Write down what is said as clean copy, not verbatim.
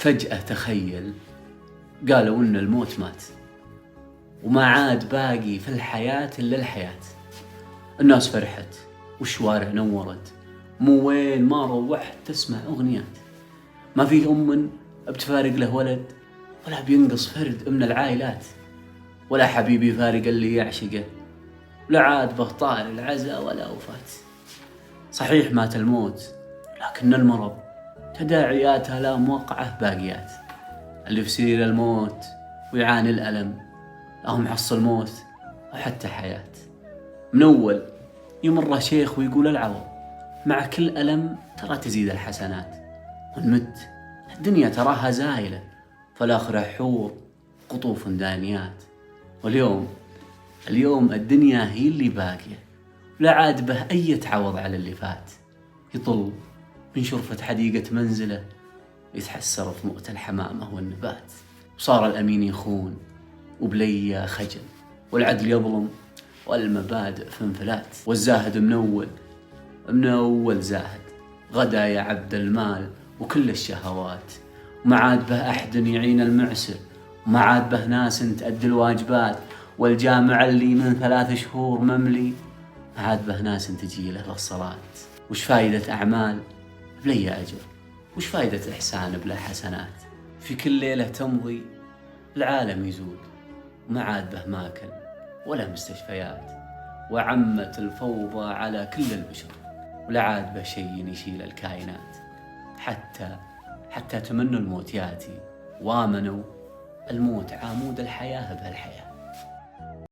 فجأة تخيل قالوا إن الموت مات وما عاد باقي في الحياة إلا الحياة. الناس فرحت والشوارع نورت، مو وين ما روحت تسمع أغنيات. ما في أم بتفارق له ولد، ولا بينقص فرد من العائلات، ولا حبيبي فارق اللي يعشقه، ولا عاد بهطال العزاء ولا وفات. صحيح مات الموت، لكن المرض تداعياتها لا موقعة باقيات. اللي في سرير الموت ويعاني الألم لهم حصل موت وحتى حياة. من أول يمره شيخ ويقول العوض، مع كل ألم ترى تزيد الحسنات. ونمت الدنيا تراها زايلة، فالآخرة حور قطوف دانيات. واليوم الدنيا هي اللي باقية، لا عاد به أي تعوض على اللي فات. يطل من شرفة حديقة منزله، يتحسر في مؤت الحمامة والنبات. وصار الأمين يخون وبليا خجل، والعدل يظلم والمبادئ في انفلات. والزاهد من أول زاهد، غدا يا عبد المال وكل الشهوات. وما عاد به أحد يعين المعسر، وما عاد به ناس تأدي الواجبات. والجامع اللي من 3 شهور مملي، ما عاد به ناس تجي له للصلاة. وش فايدة أعمال بلي أجر، وش فايدة إحسان بلا حسنات؟ في كل ليلة تمضي العالم يزول، وما عاد به ماكل ولا مستشفيات. وعمت الفوضى على كل البشر، ولا عاد به شيء يشيل الكائنات. حتى تمنوا الموت ياتي، وامنوا الموت عامود الحياة بهالحياة.